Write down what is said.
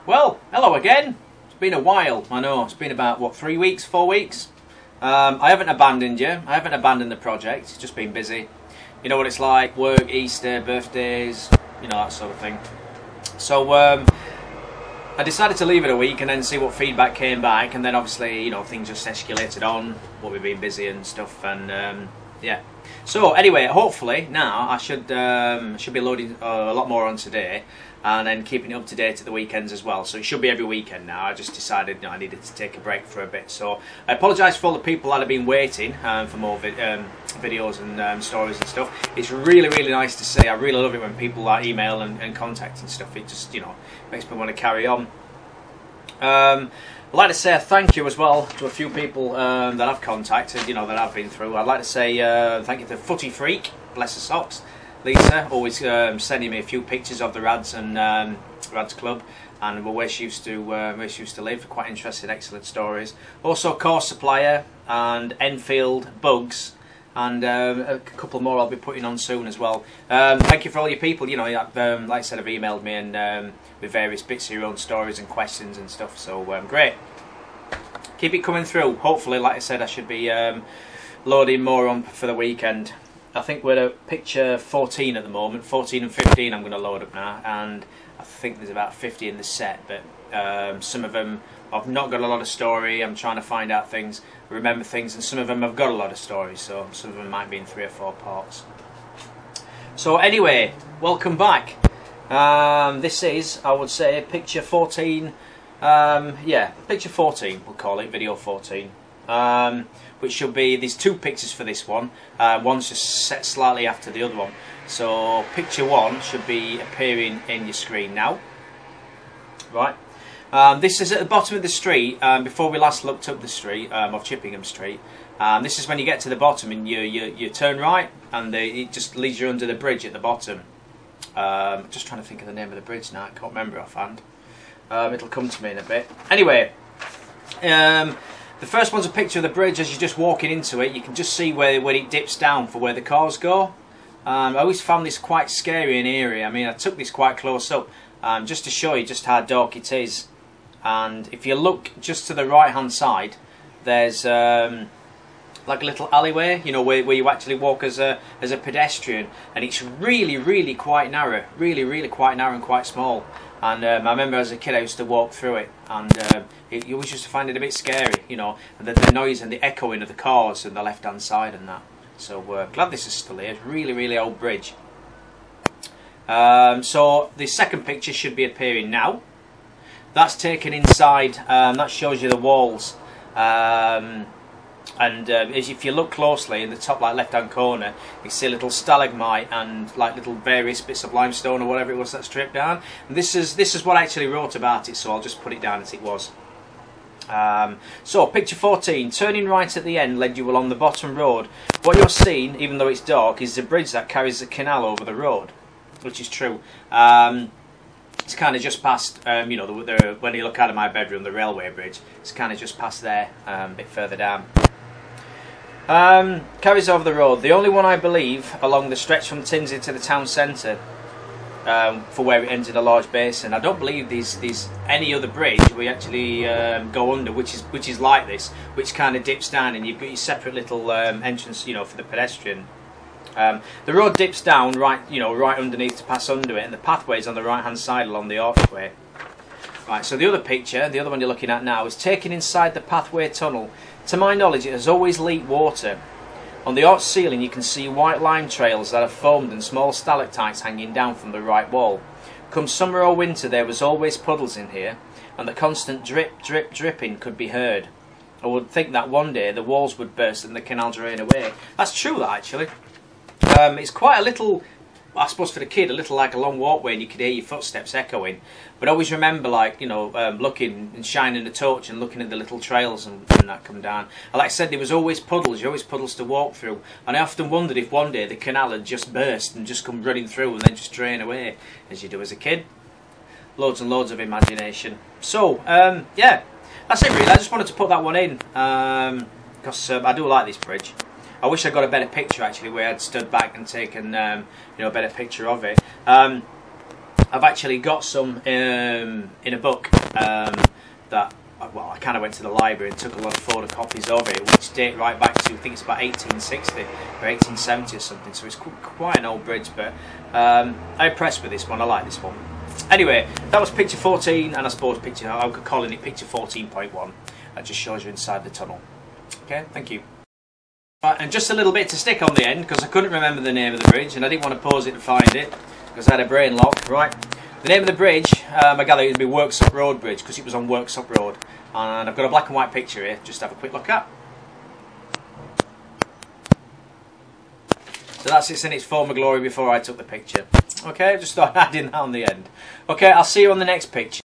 Well, hello again. It's been a while, I know. It's been about, what, 3 weeks, 4 weeks? I haven't abandoned you. I haven't abandoned the project. It's just been busy. You know what it's like, work, Easter, birthdays, you know, that sort of thing. So, I decided to leave it a week and then see what feedback came back, and then obviously, you know, things just escalated on, what we've been busy and stuff, and yeah. So anyway, hopefully now I should be loading a lot more on today, and then keeping it up to date at the weekends as well. So it should be every weekend now. I just decided, you know, I needed to take a break for a bit. So I apologise for all the people that have been waiting for more videos and stories and stuff. It's really, really nice to see. I really love it when people like email and contact and stuff. It just, you know, makes me want to carry on. I'd like to say a thank you as well to a few people that I've contacted, you know, that I've been through. I'd like to say thank you to Footy Freak, bless her socks. Lisa, always sending me a few pictures of the Rads and Rads Club and where she used to live. Quite interesting, excellent stories. Also, Course Supplier and Enfield Bugs, and a couple more I'll be putting on soon as well. Thank you for all your people. You know, like I said, have emailed me and with various bits of your own stories and questions and stuff. So great. Keep it coming through. Hopefully, like I said, I should be loading more on for the weekend. I think we're at picture 14 at the moment. 14 and 15 I'm going to load up now, and I think there's about 50 in the set, but some of them I've not got a lot of story. I'm trying to find out things, remember things, and some of them have got a lot of stories, so some of them might be in 3 or 4 parts. So anyway, welcome back. This is, I would say, picture 14. Yeah, picture 14, we'll call it, video 14. Which should be, there's 2 pictures for this one. One's just set slightly after the other one. So picture 1 should be appearing in your screen now. Right. This is at the bottom of the street. Before we last looked up the street of Chippingham Street. This is when you get to the bottom and you turn right, and it just leads you under the bridge at the bottom. Just trying to think of the name of the bridge now. I can't remember offhand. It'll come to me in a bit. Anyway. The first one's a picture of the bridge. As you're just walking into it, you can just see where it dips down for where the cars go. I always found this quite scary and eerie. I mean, I took this quite close up just to show you just how dark it is. And if you look just to the right hand side, there's like a little alleyway, you know, where you actually walk as a pedestrian, and it's really, really quite narrow, really quite narrow and quite small. And I remember as a kid I used to walk through it, and you always used to find it a bit scary, you know, and the noise and the echoing of the cars on the left hand side and that. So glad this is still here. It's a really, really old bridge. So the second picture should be appearing now. That's taken inside. That shows you the walls. If you look closely in the top left hand corner, you see a little stalagmite and like little various bits of limestone or whatever it was that's stripped down. And this is what I actually wrote about it, so I'll just put it down as it was. So picture 14, turning right at the end led you along the bottom road. What you're seeing, even though it's dark, is the bridge that carries the canal over the road, which is true. It's kind of just past, you know, when you look out of my bedroom, the railway bridge. It's kind of just past there, a bit further down. Carries over the road. The only one I believe along the stretch from Tinsey to the town centre, for where it ends in a large basin. I don't believe there's any other bridge we actually go under, which is like this, which kind of dips down, and you've got your separate little entrance, you know, for the pedestrian. The road dips down right, you know, right underneath to pass under it, and the pathway is on the right hand side along the archway. Right, so the other picture, the other one you're looking at now, is taken inside the pathway tunnel. To my knowledge, it has always leaked water. On the arch ceiling you can see white lime trails that have formed and small stalactites hanging down from the right wall. Come summer or winter there was always puddles in here, and the constant drip, drip, dripping could be heard. I would think that one day the walls would burst and the canal drain away. That's true, that actually. It's quite a little, I suppose for the kid, a little like a long walkway, and you could hear your footsteps echoing. But I always remember, like, you know, looking and shining a torch and looking at the little trails and that come down. And like I said, there was always puddles, to walk through. And I often wondered if one day the canal had just burst and just come running through and then just drain away, as you do as a kid. Loads and loads of imagination. So, yeah, that's it really. I just wanted to put that one in, because I do like this bridge. I wish I got a better picture actually, where I'd stood back and taken you know, a better picture of it. I've actually got some in a book that, well, I kind of went to the library and took a lot of photocopies of it, which date right back to, I think it's about 1860 or 1870 or something, so it's quite an old bridge, but I'm impressed with this one. I like this one. Anyway, that was picture 14, and I suppose I'm calling it picture 14.1. That just shows you inside the tunnel. Okay, thank you. Right, and just a little bit to stick on the end, because I couldn't remember the name of the bridge, and I didn't want to pause it and find it, because I had a brain lock. Right, the name of the bridge, I gather it would be Worksop Road Bridge, because it was on Worksop Road. And I've got a black and white picture here, just have a quick look at. So that's it in its former glory before I took the picture. Okay, just thought I'd add in that on the end. Okay, I'll see you on the next picture.